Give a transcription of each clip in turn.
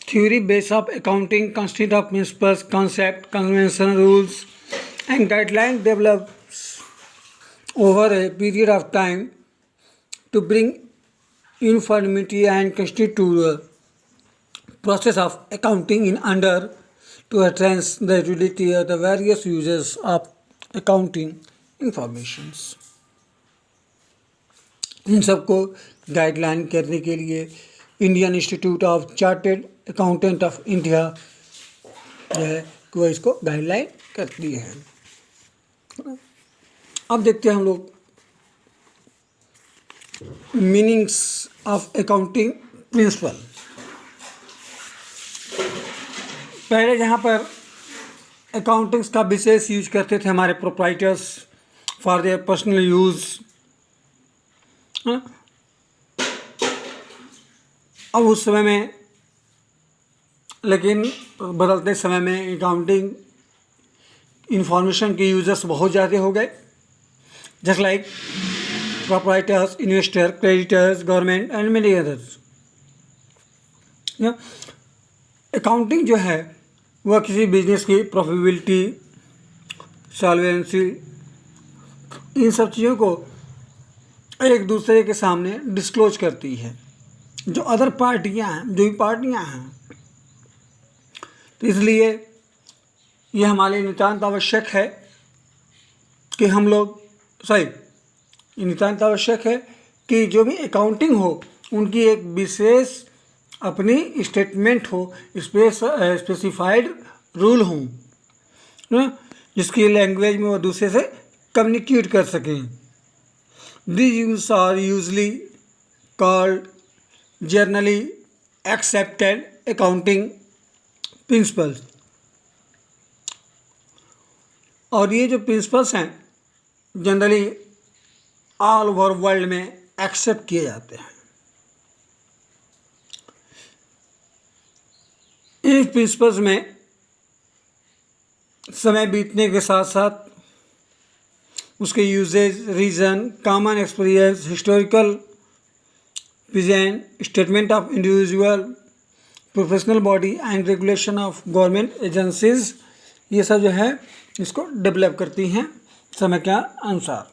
theory base of accounting consist of principles, concept, convention, rules, and guidelines develops over a period of time to bring uniformity and constitute the process of accounting in under to address the utility of the various uses of accounting informations. इन सबको guideline करने के लिए Indian institute of chartered accountant of India जो है कि वह इसको guideline करती है। अब देखते हैं हम लोग मीनिंग्स ऑफ अकाउंटिंग प्रिंसिपल। पहले जहाँ पर अकाउंटिंग्स का विशेष यूज करते थे हमारे proprietors for their personal use, अब उस समय में लेकिन बदलते समय में अकाउंटिंग इंफॉर्मेशन के यूजर्स बहुत ज़्यादा हो गए, just like proprietors, investor, creditors, government and many others. Accounting जो है वह किसी बिजनेस की प्रॉफिटेबिलिटी, सॉल्वेंसी, इन सब चीज़ों को एक दूसरे के सामने डिस्क्लोज करती है। जो अदर पार्टियां हैं, जो भी पार्टियां हैं, तो इसलिए ये हमारे लिए नितांत आवश्यक है कि हम लोग नितांत आवश्यक है कि जो भी अकाउंटिंग हो उनकी एक विशेष अपनी स्टेटमेंट हो, स्पेसिफाइड रूल हों, जिसकी लैंग्वेज में वो दूसरे से कम्युनिकेट कर सकें। These rules are usually called generally accepted accounting principles। और ये जो प्रिंसिपल्स हैं जनरली ऑल ओवर वर्ल्ड में एक्सेप्ट किए जाते हैं। इन प्रिंसिपल्स में समय बीतने के साथ साथ उसके uses, reason, common experience, historical present, statement of individual, professional body and regulation of government agencies, ये सब जो है इसको डेवलप करती हैं समय के अनुसार।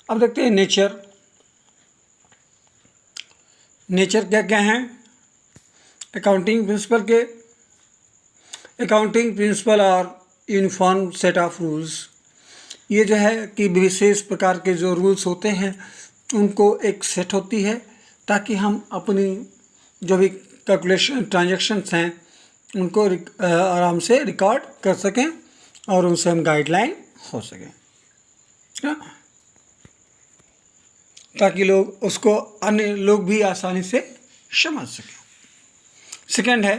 अब देखते हैं नेचर क्या क्या हैं अकाउंटिंग प्रिंसिपल के। अकाउंटिंग प्रिंसिपल और यूनिफॉर्म सेट ऑफ रूल्स, ये जो है कि विशेष प्रकार के जो रूल्स होते हैं उनको एक सेट होती है ताकि हम अपनी जो भी कैलकुलेशन ट्रांजैक्शंस हैं उनको आराम से रिकॉर्ड कर सकें और उनसे हम गाइडलाइन हो सकें, ताकि लोग उसको अन्य लोग भी आसानी से समझ सकें। सेकेंड है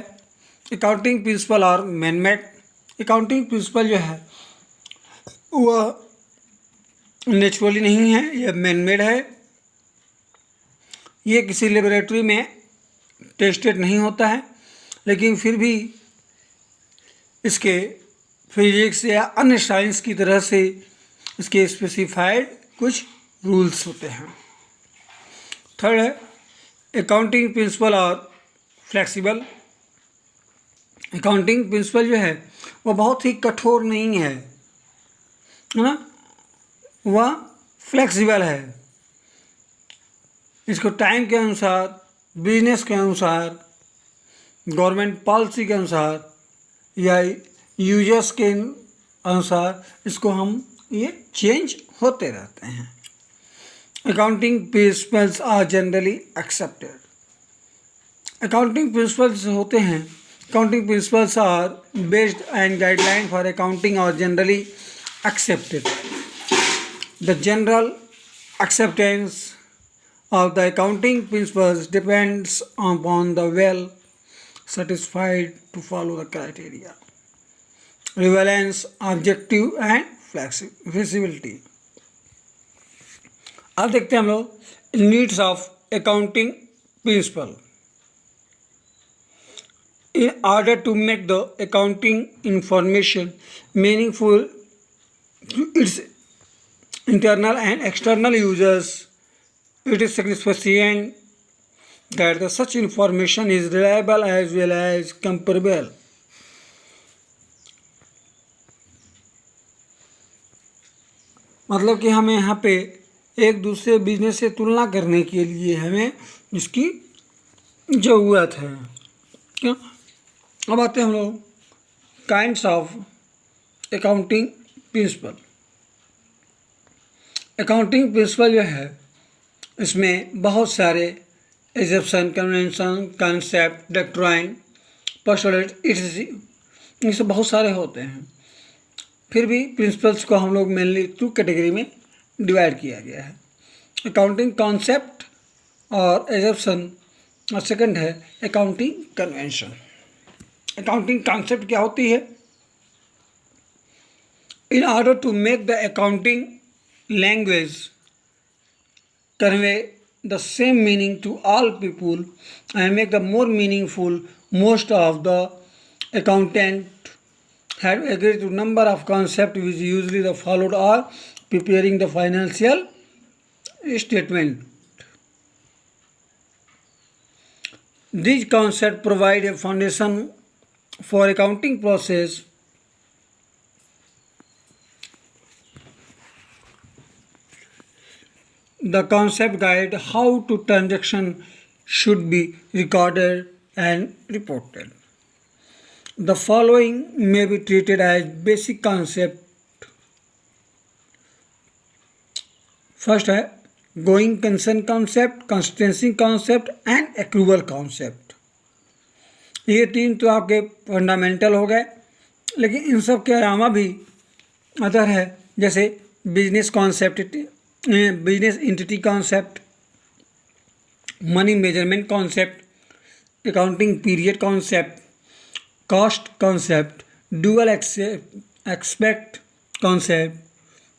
अकाउंटिंग प्रिंसिपल और मैन-मेड। अकाउंटिंग प्रिंसिपल जो है वह नेचुरली नहीं है, यह मैन-मेड है। ये किसी लेबोरेटरी में टेस्टेड नहीं होता है, लेकिन फिर भी इसके फिजिक्स या अन्य साइंस की तरह से इसके स्पेसिफाइड कुछ रूल्स होते हैं। थर्ड है अकाउंटिंग प्रिंसिपल और फ्लेक्सिबल। अकाउंटिंग प्रिंसिपल जो है वह बहुत ही कठोर नहीं है ना, वह फ्लेक्सिबल है। इसको टाइम के अनुसार, बिजनेस के अनुसार, गवर्नमेंट पॉलिसी के अनुसार या यूजर्स के अनुसार इसको हम ये चेंज होते रहते हैं। Accounting principles are generally accepted. Accounting principles होते हैं, accounting principles are based and guideline for accounting are generally accepted. The general acceptance of the accounting principles depends upon the well satisfied to follow the criteria, relevance, objective and flexibility. अब देखते हैं हम लोग needs of accounting principle. In order to make the accounting information meaningful to its internal and external users, it is sufficient that the such information is reliable as well as comparable. मतलब कि हमें यहाँ पे एक दूसरे business से तुलना करने के लिए हमें इसकी ज़रूरत है। क्यों? अब आते हैं हम लोग kinds of accounting principle. Accounting principle जो है इसमें बहुत सारे exemption, convention, concept, doctrine, postulate, ये सब बहुत सारे होते हैं। फिर भी प्रिंसिपल्स को हम लोग मेनली 2 कैटेगरी में डिवाइड किया गया है, अकाउंटिंग कॉन्सेप्ट और एग्जेप्शन, और सेकंड है अकाउंटिंग कन्वेंशन। अकाउंटिंग कॉन्सेप्ट क्या होती है? In order to make the accounting language convey the same meaning to all people and make the more meaningful, most of the accountant have agreed to number of concepts which usually the followed are preparing the financial statement. These concepts provide a foundation for accounting process. The concept guide how to transaction should be recorded and reported. The following may be treated as basic concept. First है going concern concept, consistency concept and accrual concept. ये 3 तो आपके fundamental हो गए, लेकिन इन सब के अलावा भी अदर है, जैसे business concept, business entity concept, money measurement concept, accounting period concept, cost concept, dual aspect concept,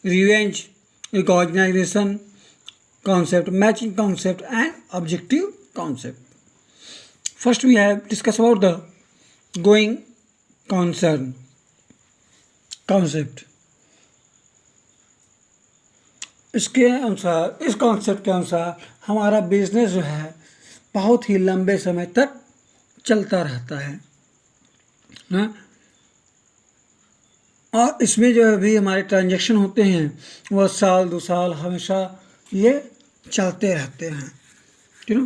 revenge recognition concept, matching concept and objective concept. First we have discussed about the going concern concept. इसके अनुसार, इस concept के अनुसार हमारा business जो है बहुत ही लंबे समय तक चलता रहता है ना, और इसमें जो भी हमारे ट्रांजैक्शन होते हैं वह साल 2 साल हमेशा ये चलते रहते हैं। ठीक है,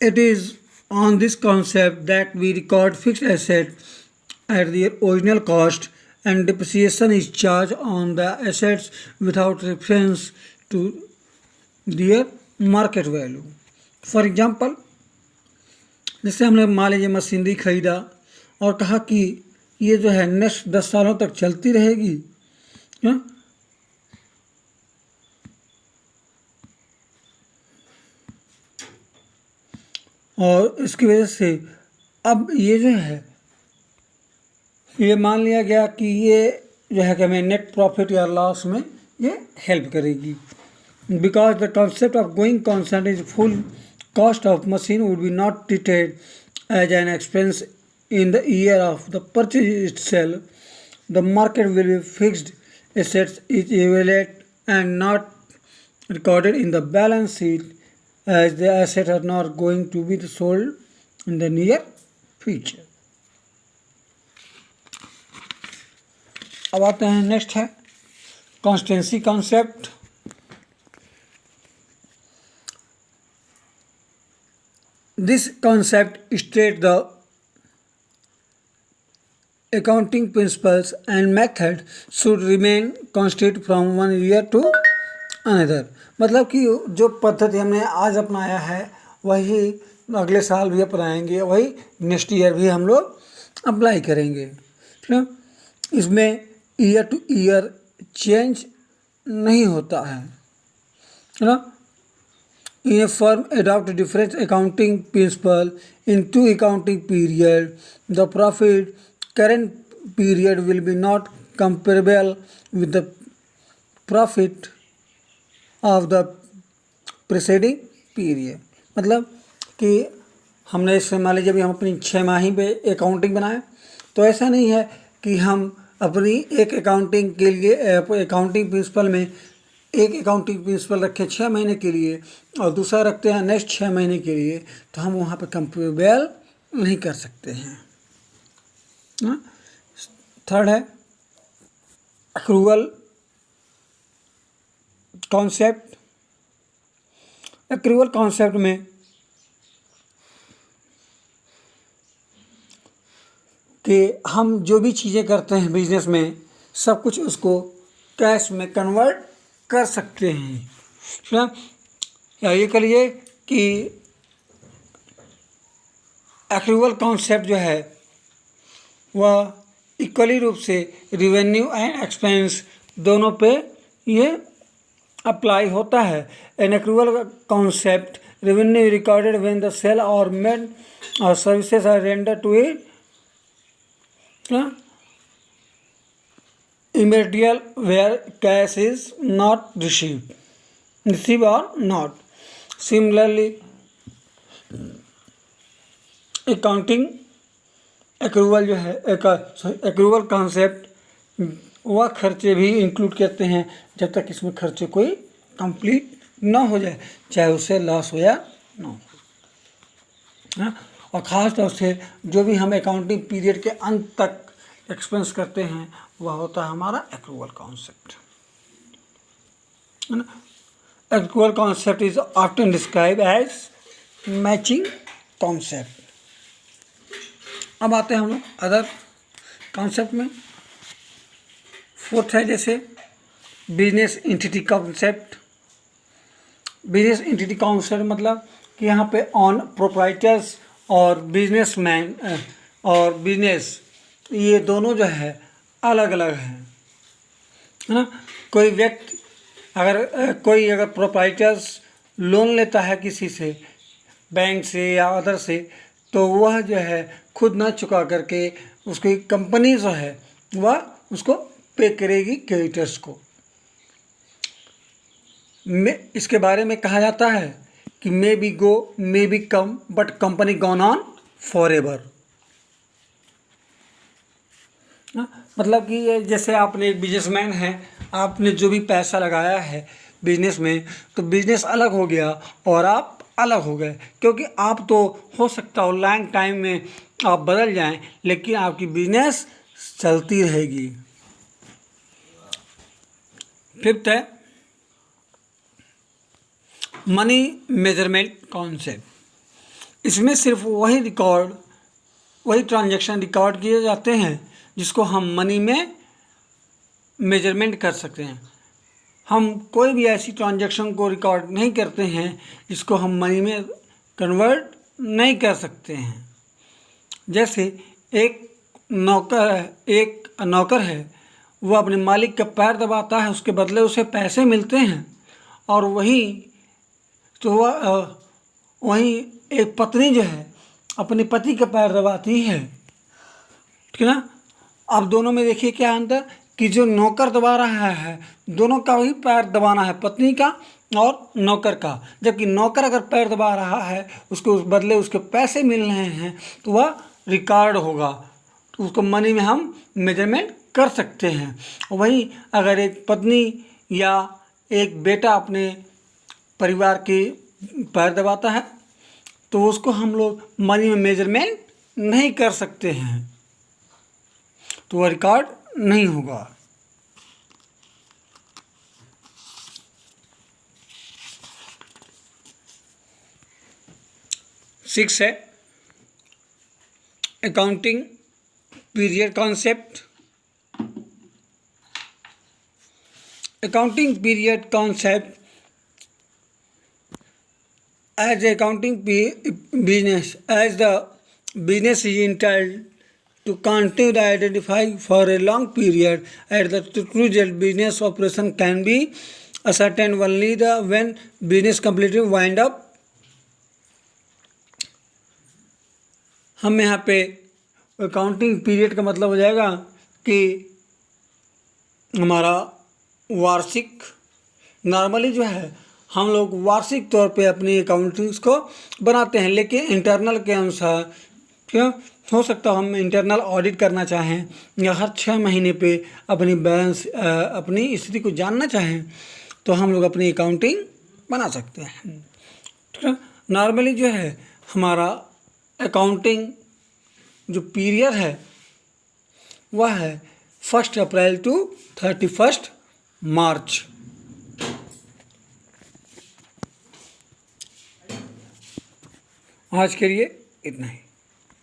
it is on this concept that we record fixed asset at their original cost and depreciation is charge on the assets without reference to their market value. For example, जैसे हमने मान लीजिए मशीनरी खरीदा और कहा कि ये जो है नेक्स्ट 10 सालों तक चलती रहेगी, क्या? और इसकी वजह से अब ये जो है ये मान लिया गया कि ये जो है कि हमें नेट प्रॉफिट या लॉस में ये हेल्प करेगी, because the concept of going concern is full cost of machine would be not treated as an expense in the year of the purchase itself. The market will be fixed assets is evaluated and not recorded in the balance sheet as the assets are not going to be sold in the near future. अब आते हैं next है constituency concept. This concept states the accounting principles and method should remain constant from one year to another. मतलब कि जो पद्धति हमने आज अपनाया है वही अगले साल भी अपनाएंगे, वही नेक्स्ट ईयर भी हम लोग अप्लाई करेंगे। ठीक है, इसमें ईयर टू ईयर चेंज नहीं होता है ना। In a firm adopt different accounting principle in 2 accounting period, the profit current period will be not comparable with the profit of the preceding period. मतलब कि हमने इससे मान लीजिए अभी हम अपनी 6 माही पे अकाउंटिंग बनाए, तो ऐसा नहीं है कि हम अपनी एक अकाउंटिंग के लिए अकाउंटिंग प्रिंसिपल में एक अकाउंटिंग प्रिंसिपल रखें 6 महीने के लिए और दूसरा रखते हैं नेक्स्ट 6 महीने के लिए, तो हम वहाँ पे कंपेरेबल नहीं कर सकते हैं। थर्ड है एक्रूअल कॉन्सेप्ट। एक्रूअल कॉन्सेप्ट में कि हम जो भी चीज़ें करते हैं बिजनेस में सब कुछ उसको कैश में कन्वर्ट कर सकते हैं। या ये कहिए कि एक्रूअल कॉन्सेप्ट जो है वह इक्वली रूप से रिवेन्यू एंड एक्सपेंस दोनों पे ये अप्लाई होता है। An accrual concept revenue recorded when the sale are made or services are render to it immediate where cash is not receive or not. Similarly, accounting accrual जो है accrual concept वह खर्चे भी इंक्लूड करते हैं जब तक इसमें खर्चे कोई कंप्लीट ना हो जाए, चाहे उससे लॉस हो या ना हो। और ख़ास तौर से जो भी हम अकाउंटिंग पीरियड के अंत तक एक्सपेंस करते हैं वह होता है हमारा एक्रूअल कॉन्सेप्ट, है ना। Accrual concept is often describe as matching concept. अब आते हैं हम लोग अदर कॉन्सेप्ट में। फोर्थ है जैसे business entity concept. Business entity concept मतलब कि यहाँ पे ऑन प्रोप्राइटर्स और बिजनेसमैन और बिजनेस ये दोनों जो है अलग अलग हैं, है ना। कोई व्यक्ति अगर प्रोप्राइटर्स लोन लेता है किसी से, बैंक से या अदर से, तो वह जो है खुद ना चुका करके उसकी कंपनी जो है वह उसको पे करेगी क्रेडिटर्स को। इसके बारे में कहा जाता है कि may be go may be come but company gone on for ever. मतलब कि जैसे आपने एक बिजनेसमैन है, आपने जो भी पैसा लगाया है बिजनेस में, तो बिजनेस अलग हो गया और आप अलग हो गए, क्योंकि आप तो हो सकता हो लॉन्ग टाइम में आप बदल जाएं, लेकिन आपकी बिजनेस चलती रहेगी। फिफ्थ है मनी मेजरमेंट कॉन्सेप्ट। इसमें सिर्फ वही ट्रांजैक्शन रिकॉर्ड किए जाते हैं जिसको हम मनी में मेजरमेंट कर सकते हैं। हम कोई भी ऐसी ट्रांजैक्शन को रिकॉर्ड नहीं करते हैं जिसको हम मनी में कन्वर्ट नहीं कर सकते हैं। जैसे एक नौकर है, वह अपने मालिक का पैर दबाता है, उसके बदले उसे पैसे मिलते हैं, और वहीं एक पत्नी जो है अपने पति का पैर दबाती है, ठीक है ना। अब दोनों में देखिए क्या अंतर, कि जो नौकर दबा रहा है दोनों का ही पैर दबाना है, पत्नी का और नौकर का। जबकि नौकर अगर पैर दबा रहा है, उसको उस बदले उसके पैसे मिल रहे हैं, तो वह रिकॉर्ड होगा, तो उसको मनी में हम मेजरमेंट कर सकते हैं। वहीं अगर एक पत्नी या एक बेटा अपने परिवार के पैर दबाता है, तो उसको हम लोग मनी में मेजरमेंट नहीं कर सकते हैं, तो वह रिकॉर्ड नहीं होगा। सिक्स है accounting period concept. Accounting period concept as the accounting business, as the business is entitled to continue to identify for a long period at the true result business operation can be ascertained only when business completely wind up। हम यहाँ पे accounting period का मतलब हो जाएगा कि हमारा वार्षिक, नॉर्मली जो है हम लोग वार्षिक तौर पे अपनी अकाउंटिंग्स को बनाते हैं, लेकिन इंटरनल के अनुसार क्या हो सकता है हम इंटरनल ऑडिट करना चाहें या हर 6 महीने पे अपनी बैलेंस अपनी स्थिति को जानना चाहें, तो हम लोग अपनी अकाउंटिंग बना सकते हैं। ठीक है, नॉर्मली जो है हमारा अकाउंटिंग जो पीरियड है वह है 1 अप्रैल टू 31 मार्च। आज के लिए इतना ही।